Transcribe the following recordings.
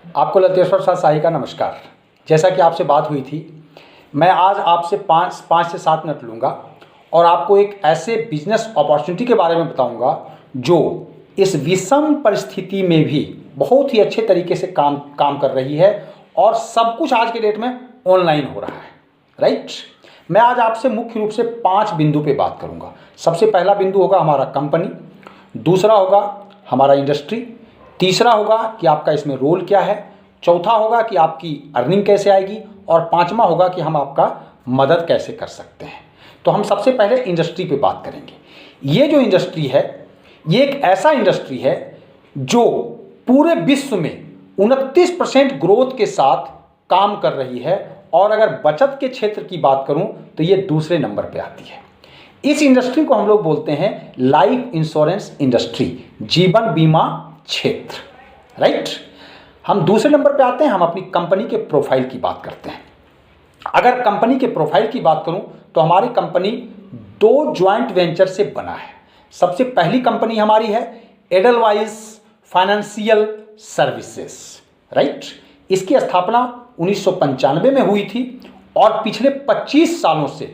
आपको लतेश्वर साथ शाही का नमस्कार। जैसा कि आपसे बात हुई थी, मैं आज आपसे पाँच से 7 मिनट लूँगा और आपको एक ऐसे बिजनेस अपॉर्चुनिटी के बारे में बताऊँगा जो इस विषम परिस्थिति में भी बहुत ही अच्छे तरीके से काम कर रही है और सब कुछ आज के डेट में ऑनलाइन हो रहा है। राइट। मैं आज आपसे मुख्य रूप से 5 बिंदु पे बात करूँगा। सबसे पहला बिंदु होगा हमारा कंपनी, दूसरा होगा हमारा इंडस्ट्री, तीसरा होगा कि आपका इसमें रोल क्या है, चौथा होगा कि आपकी अर्निंग कैसे आएगी और पांचवा होगा कि हम आपका मदद कैसे कर सकते हैं। तो हम सबसे पहले इंडस्ट्री पे बात करेंगे। ये जो इंडस्ट्री है, ये एक ऐसा इंडस्ट्री है जो पूरे विश्व में 29% ग्रोथ के साथ काम कर रही है और अगर बचत के क्षेत्र की बात करूं तो ये दूसरे नंबर पे आती है। इस इंडस्ट्री को हम लोग बोलते हैं लाइफ इंश्योरेंस इंडस्ट्री, जीवन बीमा क्षेत्र। राइट। हम दूसरे नंबर पे आते हैं, हम अपनी कंपनी के प्रोफाइल की बात करते हैं। अगर कंपनी के प्रोफाइल की बात करूं तो हमारी कंपनी 2 ज्वाइंट वेंचर से बना है। सबसे पहली कंपनी हमारी है एडलवाइज फाइनेंशियल सर्विसेज। राइट। इसकी स्थापना 1995 में हुई थी और पिछले 25 सालों से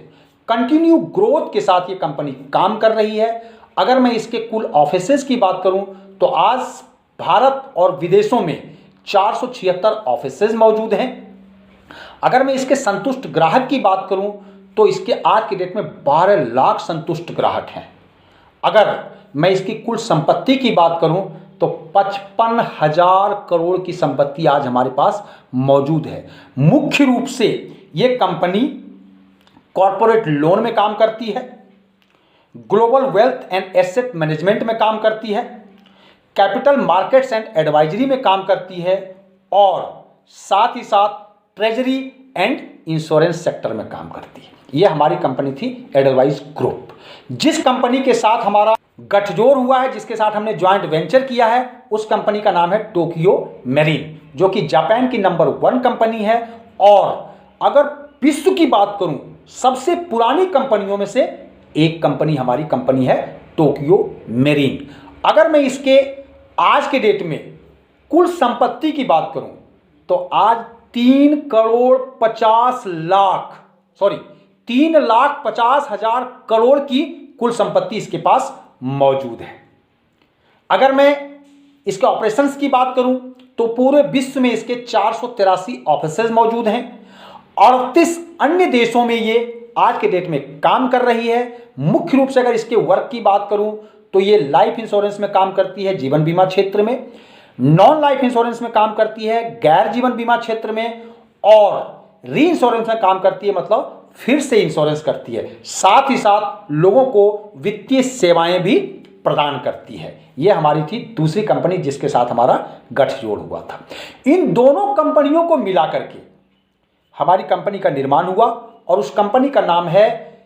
कंटिन्यू ग्रोथ के साथ ये कंपनी काम कर रही है। अगर मैं इसके कुल ऑफिसेज की बात करूं तो आज भारत और विदेशों में 476 ऑफिसेज मौजूद हैं। अगर मैं इसके संतुष्ट ग्राहक की बात करूं तो इसके आज के डेट में 12 लाख संतुष्ट ग्राहक हैं। अगर मैं इसकी कुल संपत्ति की बात करूं तो 55,000 करोड़ की संपत्ति आज हमारे पास मौजूद है। मुख्य रूप से ये कंपनी कॉर्पोरेट लोन में काम करती है, global wealth and asset management में काम करती है, कैपिटल मार्केट्स एंड एडवाइजरी में काम करती है और साथ ही साथ ट्रेजरी एंड इंश्योरेंस सेक्टर में काम करती है। यह हमारी कंपनी थी एडलवाइज ग्रुप। जिस कंपनी के साथ हमारा गठजोड़ हुआ है, जिसके साथ हमने ज्वाइंट वेंचर किया है, उस कंपनी का नाम है टोक्यो मेरीन, जो कि जापान की नंबर 1 कंपनी है। और अगर विश्व की बात करूं, सबसे पुरानी कंपनियों में से एक कंपनी हमारी कंपनी है टोक्यो मेरीन। अगर मैं इसके आज के डेट में कुल संपत्ति की बात करूं तो आज 3,50,000 करोड़ की कुल संपत्ति इसके पास मौजूद है। अगर मैं इसके ऑपरेशंस की बात करूं तो पूरे विश्व में इसके 483 ऑफिसेज मौजूद हैं। 38 अन्य देशों में ये आज के डेट में काम कर रही है। मुख्य रूप से अगर इसके वर्क की बात करूं तो ये लाइफ इंश्योरेंस में काम करती है, जीवन बीमा क्षेत्र में, नॉन लाइफ इंश्योरेंस में काम करती है, गैर जीवन बीमा क्षेत्र में, और री इंश्योरेंस में काम करती है, मतलब फिर से इंश्योरेंस करती है। साथ ही साथ लोगों को वित्तीय सेवाएं भी प्रदान करती है। यह हमारी थी दूसरी कंपनी जिसके साथ हमारा गठजोड़ हुआ था। इन दोनों कंपनियों को मिलाकर के हमारी कंपनी का निर्माण हुआ और उस कंपनी का नाम है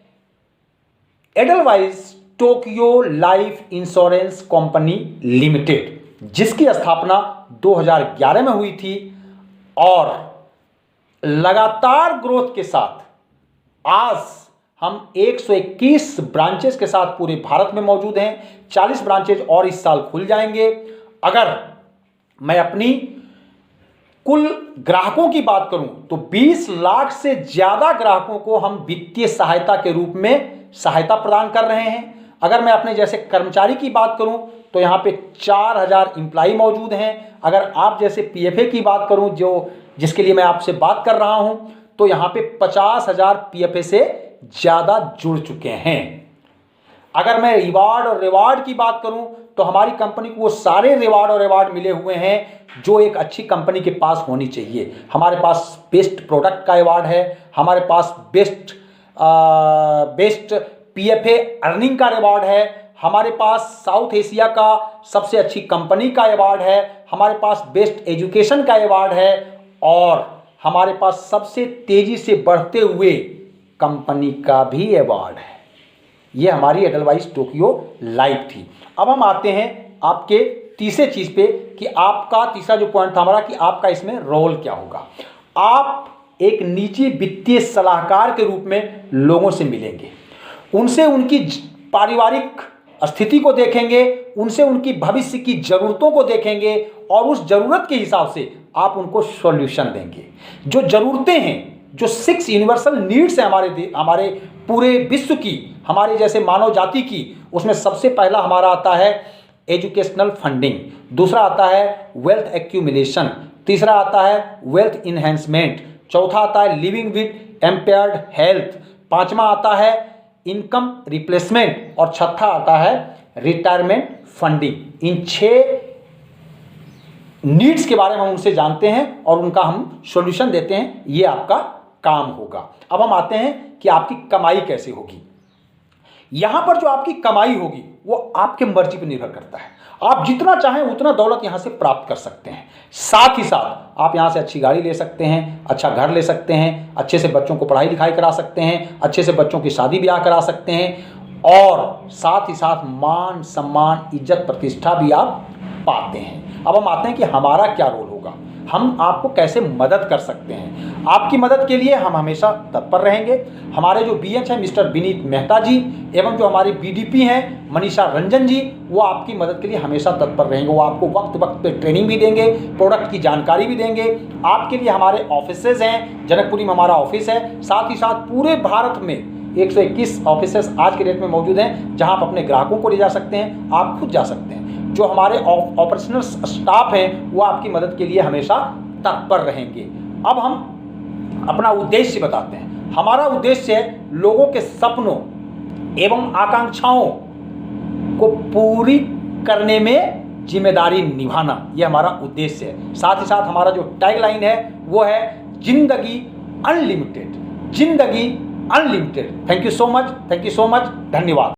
Edelweiss Tokyo life insurance company limited, जिसकी स्थापना 2011 में हुई थी और लगातार ग्रोथ के साथ आज हम 121 ब्रांचेस के साथ पूरे भारत में मौजूद हैं। 40 ब्रांचेज और इस साल खुल जाएंगे। अगर मैं अपनी कुल ग्राहकों की बात करूं तो 20 लाख से ज्यादा ग्राहकों को हम वित्तीय सहायता के रूप में सहायता प्रदान कर रहे हैं। अगर मैं अपने जैसे कर्मचारी की बात करूं तो यहाँ पे 4,000 एम्प्लॉई मौजूद हैं। अगर आप जैसे पीएफए की बात करूं, जो जिसके लिए मैं आपसे बात कर रहा हूं, तो यहाँ पे 50,000 पीएफए से ज़्यादा जुड़ चुके हैं। अगर मैं रिवार्ड और रिवार्ड की बात करूं तो हमारी कंपनी को वो सारे रिवार्ड और रिवार्ड मिले हुए हैं जो एक अच्छी कंपनी के पास होनी चाहिए। हमारे पास बेस्ट प्रोडक्ट का अवार्ड है, हमारे पास बेस्ट पीएफए अर्निंग का रिवार्ड है, हमारे पास साउथ एशिया का सबसे अच्छी कंपनी का अवार्ड है, हमारे पास बेस्ट एजुकेशन का अवार्ड है और हमारे पास सबसे तेजी से बढ़ते हुए कंपनी का भी अवार्ड है। ये हमारी एडलवाइज टोक्यो लाइफ थी। अब हम आते हैं आपके तीसरे चीज पे कि आपका तीसरा जो पॉइंट था हमारा कि आपका इसमें रोल क्या होगा। आप एक निजी वित्तीय सलाहकार के रूप में लोगों से मिलेंगे, उनसे उनकी पारिवारिक स्थिति को देखेंगे, उनसे उनकी भविष्य की जरूरतों को देखेंगे और उस जरूरत के हिसाब से आप उनको सॉल्यूशन देंगे। जो ज़रूरतें हैं, जो 6 यूनिवर्सल नीड्स हैं हमारे पूरे विश्व की, हमारे जैसे मानव जाति की, उसमें सबसे पहला हमारा आता है एजुकेशनल फंडिंग, दूसरा आता है वेल्थ एक्यूमुलेशन, तीसरा आता है वेल्थ इन्हेंसमेंट, चौथा आता है लिविंग विद एम्पेयर्ड हेल्थ, पांचवा आता है इनकम रिप्लेसमेंट और छठा आता है रिटायरमेंट फंडिंग। इन 6 नीड्स के बारे में हम उनसे जानते हैं और उनका हम सॉल्यूशन देते हैं। ये आपका काम होगा। अब हम आते हैं कि आपकी कमाई कैसे होगी। यहां पर जो आपकी कमाई होगी वो आपके मर्जी पर निर्भर करता है। आप जितना चाहें उतना दौलत यहां से प्राप्त कर सकते हैं। साथ ही साथ आप यहां से अच्छी गाड़ी ले सकते हैं, अच्छा घर ले सकते हैं, अच्छे से बच्चों को पढ़ाई लिखाई करा सकते हैं, अच्छे से बच्चों की शादी ब्याह करा सकते हैं और साथ ही साथ मान सम्मान इज्जत प्रतिष्ठा भी आप पाते हैं। अब हम आते हैं कि हमारा क्या रोल होगा, हम आपको कैसे मदद कर सकते हैं। आपकी मदद के लिए हम हमेशा तत्पर रहेंगे। हमारे जो बीएच हैं मिस्टर विनीत मेहता जी एवं जो हमारी बीडीपी हैं मनीषा रंजन जी, वो आपकी मदद के लिए हमेशा तत्पर रहेंगे। वो आपको वक्त वक्त पे ट्रेनिंग भी देंगे, प्रोडक्ट की जानकारी भी देंगे। आपके लिए हमारे ऑफिसेज हैं, जनकपुरी में हमारा ऑफिस है, साथ ही साथ पूरे भारत में 121 ऑफिसेज आज के डेट में मौजूद हैं जहां आप अपने ग्राहकों को ले जा सकते हैं, आप खुद जा सकते हैं। जो हमारे ऑपरेशनल स्टाफ हैं वो आपकी मदद के लिए हमेशा तत्पर रहेंगे। अब हम अपना उद्देश्य बताते हैं। हमारा उद्देश्य है लोगों के सपनों एवं आकांक्षाओं को पूरी करने में जिम्मेदारी निभाना, यह हमारा उद्देश्य है। साथ ही साथ हमारा जो टैगलाइन है वो है जिंदगी अनलिमिटेड, जिंदगी unlimited. Thank you so much, धन्यवाद।